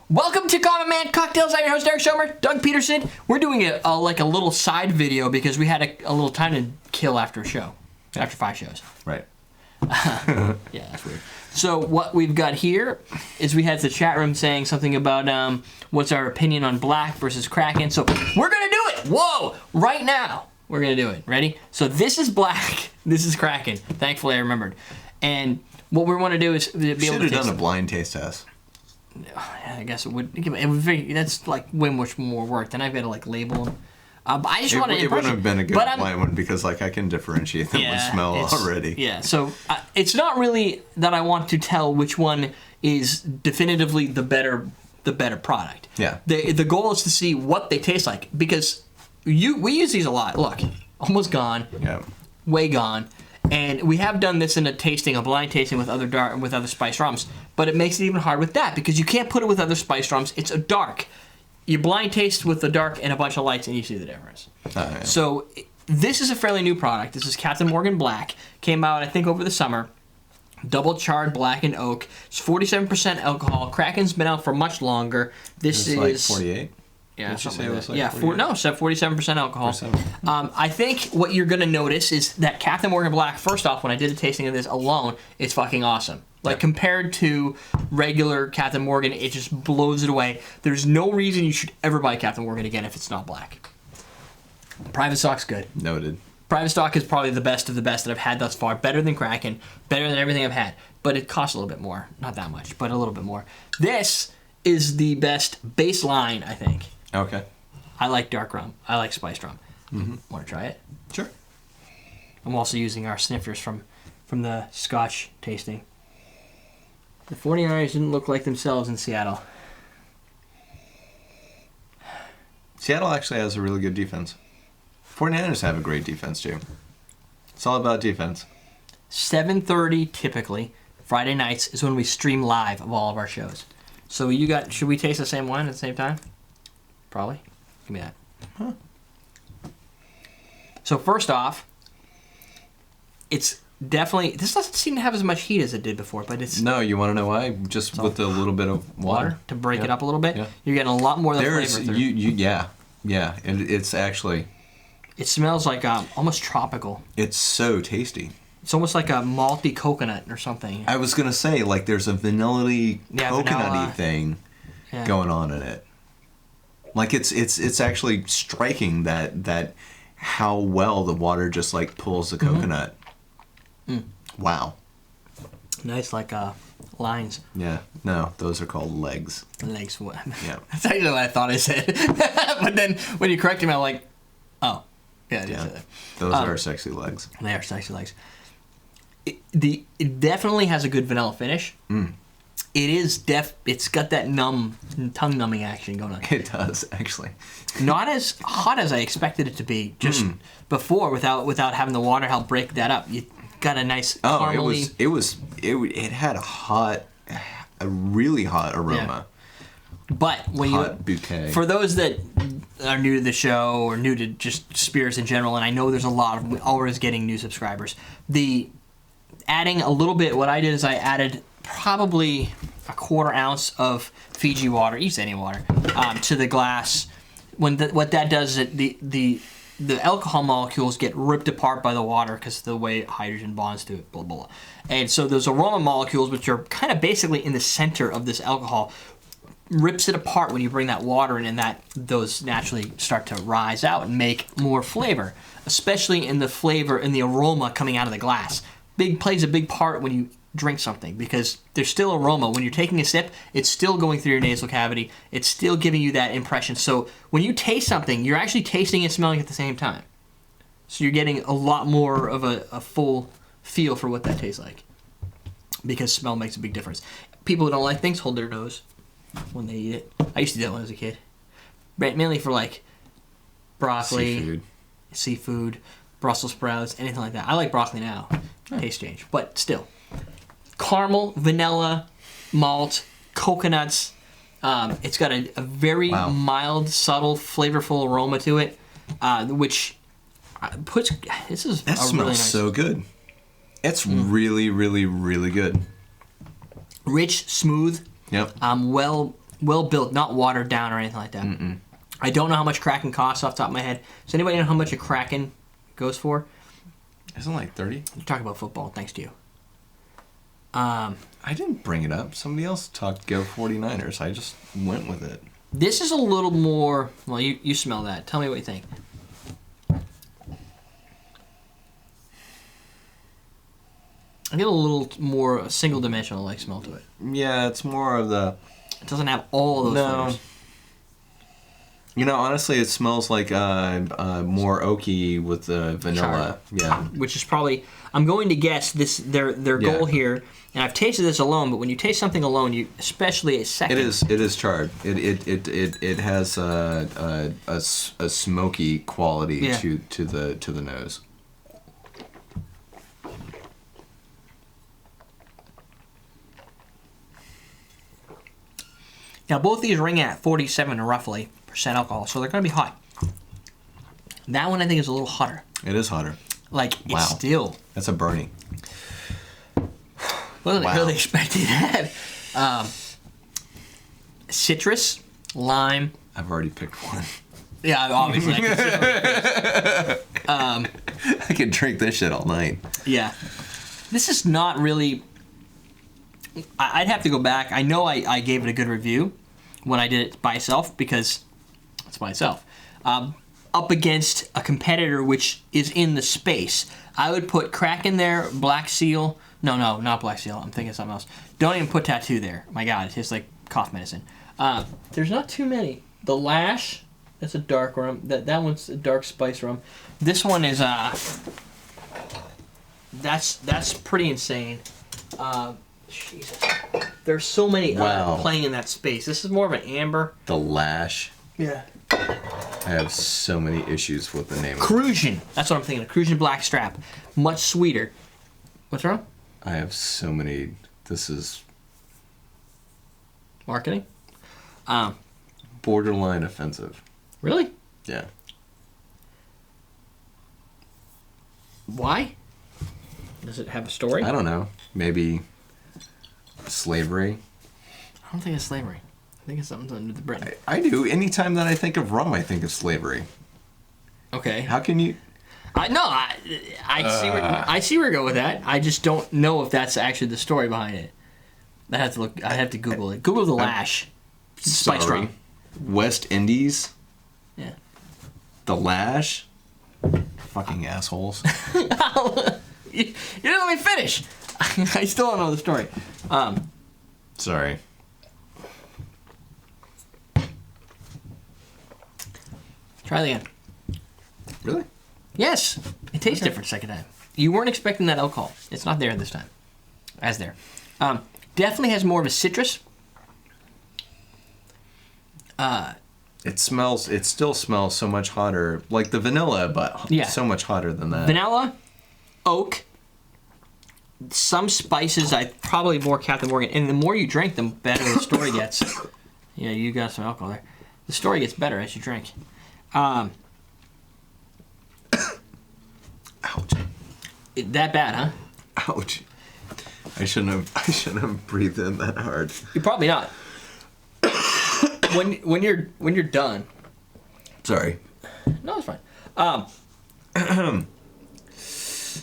Welcome to Common Man Cocktails. I'm your host, Eric Schomer, Doug Peterson. We're doing a little side video because we had a little time to kill after a show, after 5 shows. Right. Yeah, that's weird. So what we've got here is we had the chat room saying something about what's our opinion on black versus Kraken. So we're going to do it. Whoa. Right now. We're going to do it. Ready? So this is black. This is Kraken. Thankfully, I remembered. And what we want to do is be able to should have done a blind taste test. I guess it would that's like way much more work. Then I've got to like label them. But I just want to. It wouldn't have been a good blind one because like I can differentiate them with smell already. Yeah, so it's not really that I want to tell which one is definitively the better product. Yeah. The goal is to see what they taste like because we use these a lot. Look, almost gone. Yeah. Way gone. And we have done this in a blind tasting with other spiced rums, but it makes it even hard with that because you can't put it with other spiced rums. It's a dark. You blind taste with the dark and a bunch of lights, and you see the difference. Oh, yeah. So this is a fairly new product. This is Captain Morgan Black. Came out, I think, over the summer. Double charred black and oak. It's 47% alcohol. Kraken's been out for much longer. This is like 48. Yeah, something like that. Yeah, 47% alcohol. 47. I think what you're going to notice is that Captain Morgan Black, first off, when I did a tasting of this alone, it's fucking awesome. Like, compared to regular Captain Morgan, it just blows it away. There's no reason you should ever buy Captain Morgan again if it's not black. Private Stock's good. Noted. Private Stock is probably the best of the best that I've had thus far. Better than Kraken. Better than everything I've had. But it costs a little bit more. Not that much, but a little bit more. This is the best baseline, I think. Okay. I like dark rum. I like spiced rum. Mm-hmm. Want to try it? Sure. I'm also using our snifters from the Scotch tasting. The 49ers didn't look like themselves in Seattle. Seattle actually has a really good defense. 49ers have a great defense, too. It's all about defense. 7:30 typically, Friday nights, is when we stream live of all of our shows. So should we taste the same wine at the same time? Probably. Give me that. Huh. So first off, it's definitely, this doesn't seem to have as much heat as it did before, but it's... No, you want to know why? Just with a little bit of water. To break it up a little bit. Yeah. You're getting a lot more of the flavor through. Yeah. And it's actually... It smells like almost tropical. It's so tasty. It's almost like a malty coconut or something. I was going to say, like, there's a vanilla-y, coconut-y thing going on in it. Like, it's actually striking that how well the water just, like, pulls the coconut. Mm. Wow. Nice, like, lines. Yeah. No, those are called legs. Legs. Yeah. That's actually what I thought I said. But then when you corrected me, I'm like, oh. Yeah, I did say that. Those are sexy legs. They are sexy legs. It definitely has a good vanilla finish. Mm. It's got that tongue numbing action going on. It does, actually. Not as hot as I expected it to be just before without having the water help break that up. You got a nice caramely... it had a really hot aroma. Yeah. But when bouquet. For those that are new to the show or new to just spirits in general, and I know there's a lot of always getting new subscribers, adding a little bit, what I did is I added probably a 1/4 ounce of Fiji water, use any water, to the glass. What that does is the alcohol molecules get ripped apart by the water because of the way hydrogen bonds to it, blah, blah, blah. And so those aroma molecules, which are kind of basically in the center of this alcohol, rips it apart when you bring that water in, and those naturally start to rise out and make more flavor, especially in the aroma coming out of the glass. Plays a big part when you drink something because there's still aroma. When you're taking a sip, it's still going through your nasal cavity. It's still giving you that impression. So when you taste something, you're actually tasting and smelling at the same time. So you're getting a lot more of a full feel for what that tastes like because smell makes a big difference. People who don't like things hold their nose when they eat it. I used to do that when I was a kid. Mainly for like broccoli, seafood, Brussels sprouts, anything like that. I like broccoli now. Taste change. But still. Caramel, vanilla, malt, coconuts. It's got a very mild, subtle, flavorful aroma to it, which puts... That smells really nice. So good. It's really, really, really good. Rich, smooth. Yep. Well Well built, not watered down or anything like that. Mm-mm. I don't know how much Kraken costs off the top of my head. Does anybody know how much a Kraken goes for? Isn't it like 30? You're talking about football, thanks to you. I didn't bring it up. Somebody else talked Go 49ers. I just went with it. This is a little more... Well, you smell that. Tell me what you think. I get a little more single-dimensional like smell to it. Yeah, it's more of the... It doesn't have all those flavors. You know, honestly, it smells like more oaky with the vanilla. Charred. Yeah. Which is probably... I'm going to guess this their goal here, and I've tasted this alone, but when you taste something alone, you especially a second... It is charred. It has a smoky quality to the nose. Now, both these ring at 47 roughly % alcohol, so they're going to be hot. That one I think is a little hotter. It is hotter. Like, it's still... That's a burning. Wasn't really expecting that. Citrus, lime. I've already picked one. Yeah, obviously. I could drink this shit all night. Yeah. This is not really... I'd have to go back. I know I gave it a good review when I did it by itself because it's by itself. Up against a competitor which is in the space. I would put Kraken there, Black Seal. No, not Black Seal. I'm thinking of something else. Don't even put Tattoo there. My God, it tastes like cough medicine. There's not too many. The Lash, that's a dark rum. That one's a dark spice rum. This one is that's pretty insane. Jesus. There's so many playing in that space. This is more of an amber. The Lash. Yeah. I have so many issues with the name. Crucian. That's what I'm thinking. Crucian Black Strap. Much sweeter. What's wrong? I have so many. This is... Marketing? Borderline offensive. Really? Yeah. Why? Does it have a story? I don't know. Maybe slavery. I don't think it's slavery. I think it's something under the Britain. I do. Anytime that I think of rum, I think of slavery. Okay. How can you... I see where you go with that. I just don't know if that's actually the story behind it. I have to Google it. Google the Lash. Spice rum. West Indies. Yeah. The Lash. Fucking assholes. You didn't let me finish. I still don't know the story. Sorry. Try it again. Really? Yes. It tastes different second time. You weren't expecting that alcohol. It's not there this time. As there. Definitely has more of a citrus. It still smells so much hotter. Like the vanilla, but so much hotter than that. Vanilla, oak, some spices, probably more Captain Morgan. And the more you drink, the better the story gets. Yeah, you got some alcohol there. The story gets better as you drink. Ouch. That bad, huh? Ouch. I shouldn't have breathed in that hard. You're probably not. when you're done. Sorry. No, it's fine.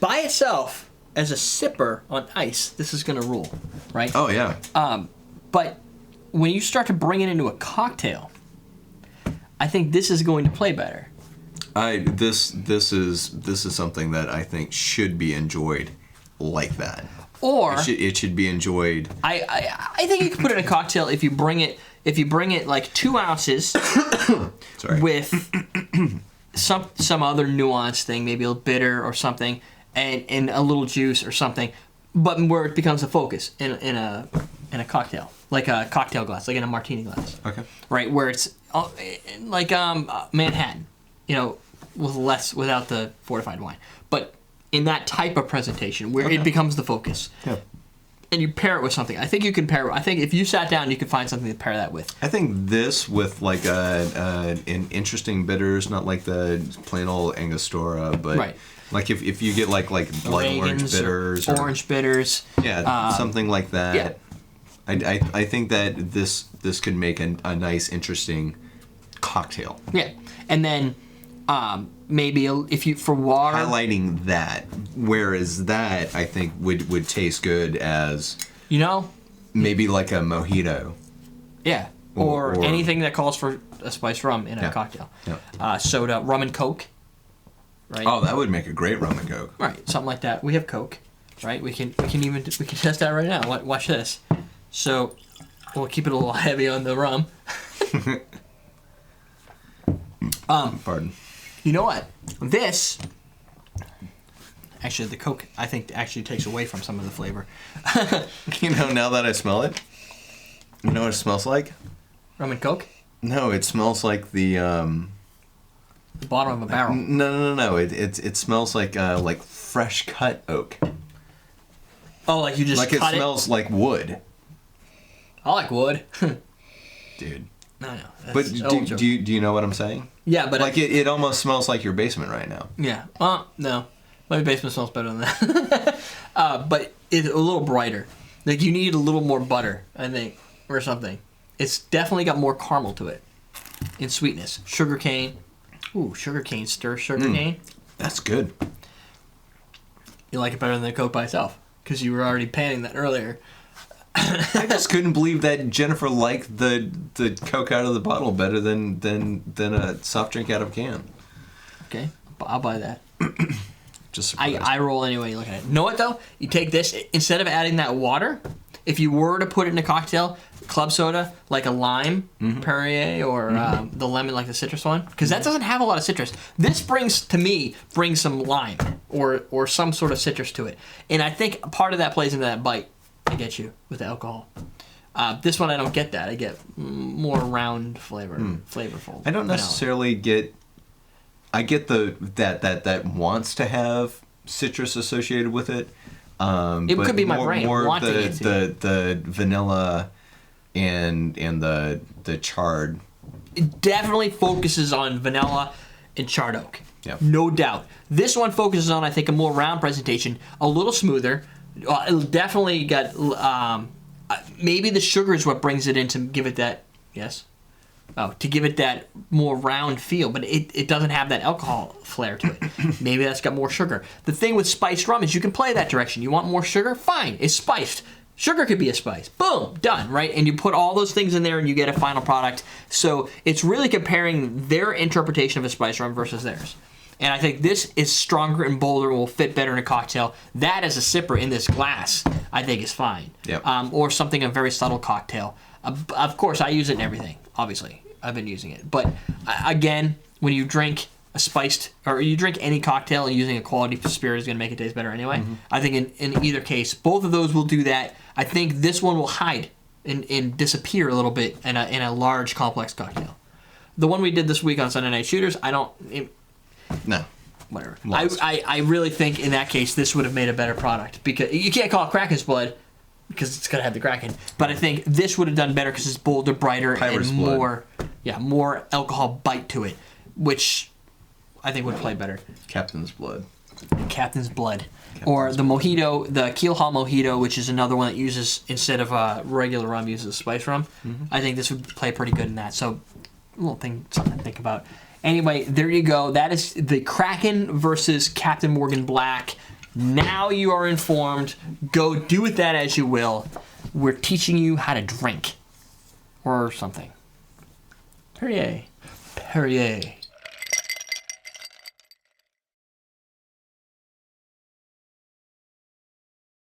By itself, as a sipper on ice, this is gonna rule, right? Oh yeah. But when you start to bring it into a cocktail, I think this is going to play better. This is something that I think should be enjoyed like that. Or it should be enjoyed. I think you can put it in a cocktail if you bring it like 2 ounces Sorry. with some other nuanced thing, maybe a bitter or something, and a little juice or something, but where it becomes a focus in a cocktail, like a cocktail glass, like in a martini glass. Okay. Right, where it's like Manhattan, without the fortified wine, but in that type of presentation where it becomes the focus. Yeah. And you pair it with something. I think you can pair. I think if you sat down, you could find something to pair that with. I think this with like an interesting bitters, not like the plain old Angostura, but like if you get like blood orange bitters, orange bitters. Yeah, something like that. Yeah. I think that this could make a nice, interesting cocktail. Yeah, and then maybe if you for water highlighting that, whereas that I think would taste good as maybe like a mojito. Yeah, or anything that calls for a spiced rum in a cocktail. Yeah. Soda, rum and Coke. Right. Oh, that would make a great rum and Coke. Right, something like that. We have Coke, right? We can test that right now. Watch this. So we'll keep it a little heavy on the rum. Pardon. You know what? This actually the Coke I think actually takes away from some of the flavor. Now that I smell it, you know what it smells like? Rum and Coke? No, it smells like the bottom of a barrel. No. It smells like fresh cut oak. Oh, like you just like cut it smells like wood. I like wood. Dude. No. But do you know what I'm saying? Yeah, but like it almost smells like your basement right now. Yeah. No. My basement smells better than that. But it's a little brighter. Like you need a little more butter, I think, or something. It's definitely got more caramel to it in sweetness. Sugarcane. Ooh, sugarcane, stir sugarcane. That's good. You like it better than the Coke by itself because you were already panning that earlier. I just couldn't believe that Jennifer liked the Coke out of the bottle better than a soft drink out of a can. Okay, I'll buy that. Just surprised. I roll anyway. You look at it. Know what though? You take this instead of adding that water. If you were to put it in a cocktail, club soda like a lime Perrier or the lemon like the citrus one, because that doesn't have a lot of citrus. This brings some lime or some sort of citrus to it, and I think part of that plays into that bite I get you with the alcohol. This one I don't get that. I get more round flavor, flavorful. I don't necessarily get. I get that wants to have citrus associated with it. It could be my brain wanting it to. The vanilla and the charred. It definitely focuses on vanilla and charred oak. Yeah. No doubt. This one focuses on, I think, a more round presentation, a little smoother. It definitely got maybe the sugar is what brings it in to give it that to give it that more round feel, but it doesn't have that alcohol flair to it. Maybe that's got more sugar. The thing with spiced rum is you can play that direction. You want more sugar? Fine, it's spiced. Sugar could be a spice. Boom, done, right? And you put all those things in there and you get a final product. So it's really comparing their interpretation of a spiced rum versus theirs. And I think this is stronger and bolder and will fit better in a cocktail. That as a sipper in this glass, I think is fine. Yep. Or something, a very subtle cocktail. Of course, I use it in everything, obviously. I've been using it. But again, when you drink a spiced, or you drink any cocktail, using a quality spirit is going to make it taste better anyway. I think in either case, both of those will do that. I think this one will hide and disappear a little bit in a large, complex cocktail. The one we did this week on Sunday Night Shooters, No. Whatever. I really think in that case this would have made a better product because you can't call it Kraken's blood because it's gonna have the Kraken. But I think this would have done better because it's bolder, brighter, Pirate's and blood. more alcohol bite to it, which I think would play better. Captain's blood. Captain's blood. Or the mojito, the Keel Hall mojito, which is another one that uses, instead of regular rum, uses spice rum. I think this would play pretty good in that. So, a little thing, something to think about. Anyway, there you go. That is the Kraken versus Captain Morgan Black. Now you are informed. Go do with that as you will. We're teaching you how to drink. Or something. Perrier.